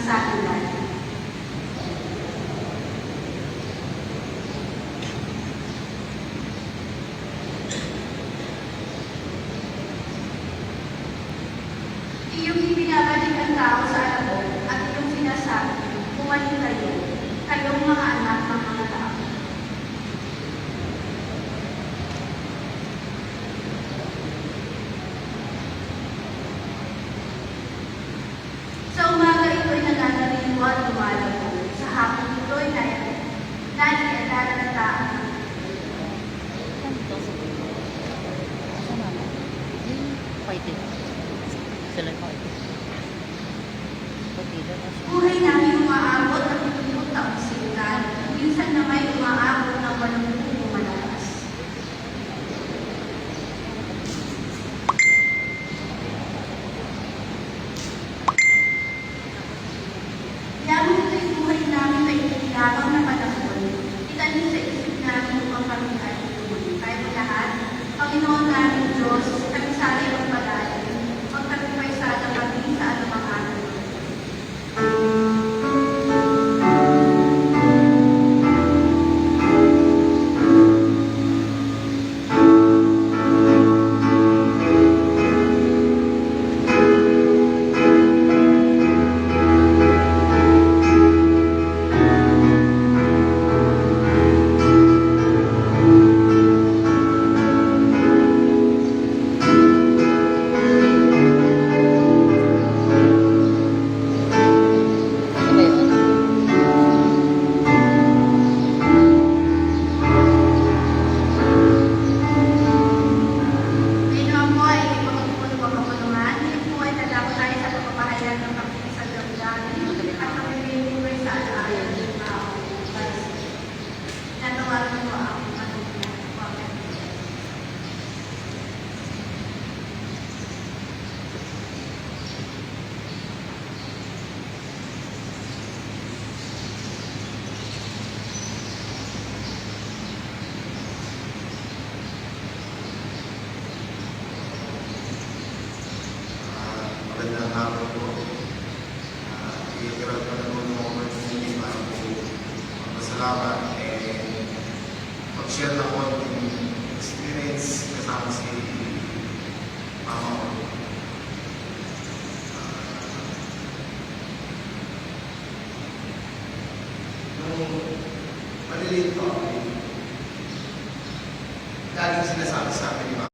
sanlibutan. Iyong ibinabalik ang tao sa alabok at iyong sinasabi, bumalik kayo, kayong mga anak ng mga tao. Sa umaga ito'y nananarilo at lumalago. Sa hapon ito'y naiadalata. Buhay namin umaabot ng 70 taong simulan. Minsan na may umaabot ng 80 malakas. Lamang ito'y buhay namin may inilagang na panahon. Itanin sa isip namin upang kami ay tumuloy. Tayo lahat, Panginoon namin Diyos, kami sana'y magpalain. Magtagumpay sana kami sa anumang araw. Magandang hapon po. I-grab ko na po yung opportunity para po magpasalamat mag-share na po yung experience kasama si mama ko. Nung maliliit po, laging sinasabi sa akin ni mama,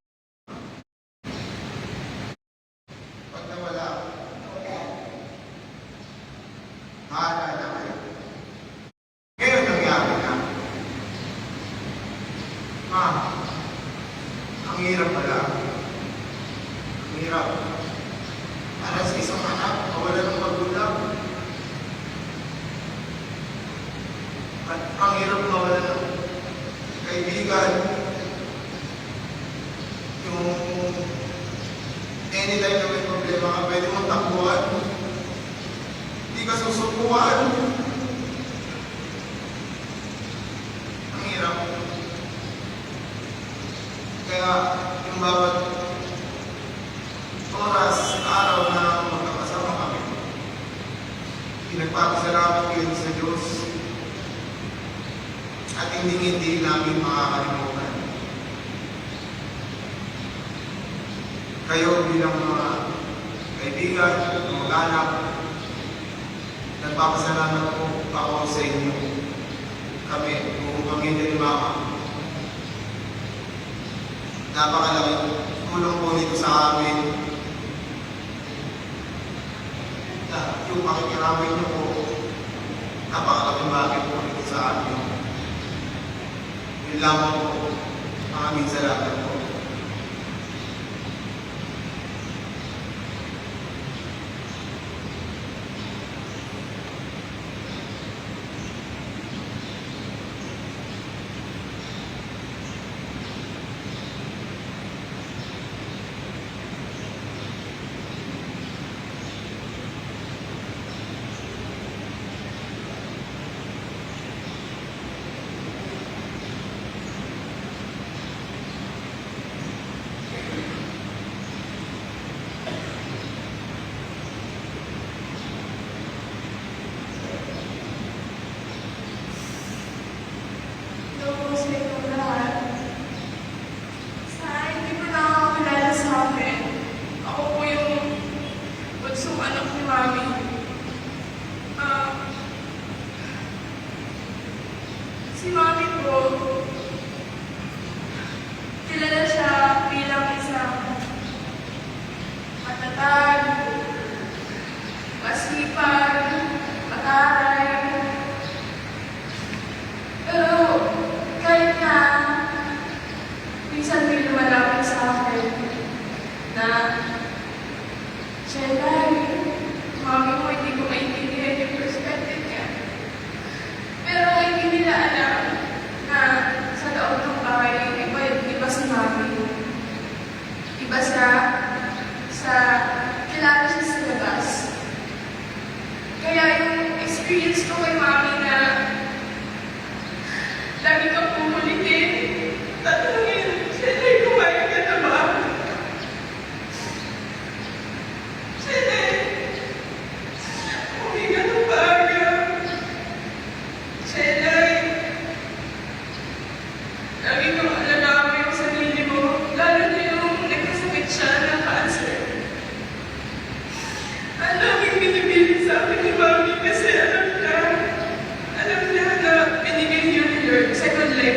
maalala kayo. Ngayon nangyari na. Ang hirap pala. Ang hirap. Para sa isang anak, mawala ng magulang. At ang hirap mawala ng kaibigan. Yung anytime na may problema ka, pwede mong takbuhan. Hindi ka susukuan. Ang hirap. Kaya yung bawat oras, araw na magkakasama kami, pinagpapasalamat ko yun sa Diyos at hindi namin makakalimutan. Kayo bilang mga kaibigan, mag-anak, nagpapasalamat po ako sa inyo. Kami, buong pamilya ni Mama. Napakalaking tulong po nito sa amin. Yung pakikiramay niyo po, napakalaking bagay po nito sa amin. Yun lamang po, maraming salamat po. masipag, mag-aral. Pero kahit na minsan may lumalapit sa akin na, Shelay, mami mo hindi ko maintindihan yung perspective niya. Pero hindi nila alam na sa loob ng bahay, iba si mami. Iba sa kilala siya sa labas. Kaya yung experience ko kay mami na lagi kang pumulitin, tatanungin, Shelay, kumain ka na ba? Shelay, uwi ka ng baga. Shelay, lagi kang alagaan yung sarili mo, lalo na yung nagkasakit siya ng cancer. Ang daming binibiling sa akin ni mami kasi alam niya na binigay niyo ni Lord second life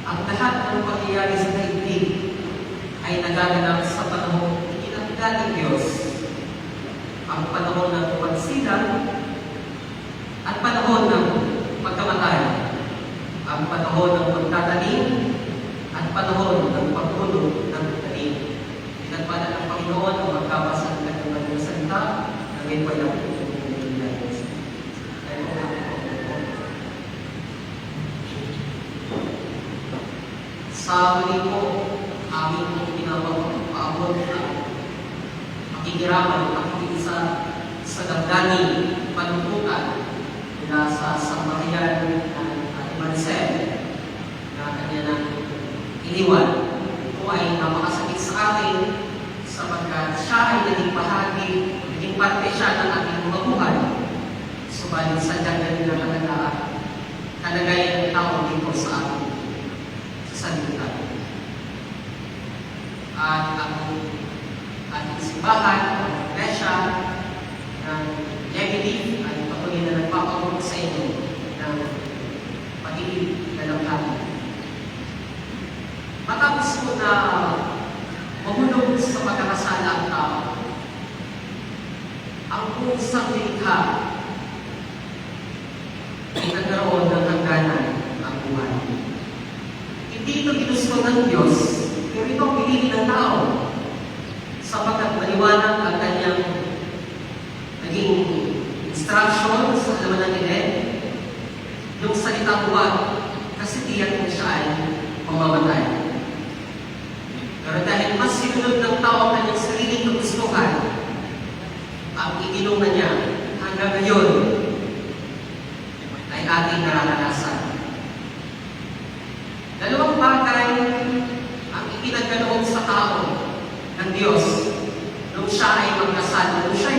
Ang lahat ng pangyayari sa daigdig ay nagaganap sa panahong itinakda ng Diyos. Ang panahon ng pagsilang, ang panahon ng pagkamatay, ang panahon ng pagtatanim, at panahon ng pagpuno ng tanim. Pinagpala ng Panginoon ang magkabasa ng kanyang salita na may palang sa huli po, aming pinapag-aabot ang pakikiraman, pakikiisa sa damdamin, panuntukan mula sa sambahayan ng Maricel na kanya nang iniwan. Ito ay napakasakit sa akin sapagkat siya ay naging bahagi, naging parte siya ng aking mga buhay. Subalit sa dyan na kalagayan ng tao dito sa akin, sa salita. At ang ating simbahan, ang iglesia ng Yemili ay patuloy na nagpapagod sa inyo ng pag-ibig na lamhanan. Matapos po na mahulog sa pagkakasala ang tao, ang buong sanglikha ay nagkaroon ng hangganan ang buhay. Hindi ito ginusto ng Diyos, pero ito ang pinili ng tao sapagkat maliwanag ang kanyang naging instruction sa halaman ng Eden, yung salita buwan, kasi tiyak na siya ay mamamatay. Pero dahil mas sinunod ng tao ang kanyang sariling kagustuhan, ang itinungan niya hanggang ngayon ay ating nararanasan. Dalawang bagay ang ipinagkaloob sa tao ng Diyos nung siya ay magkasal, nung siya ay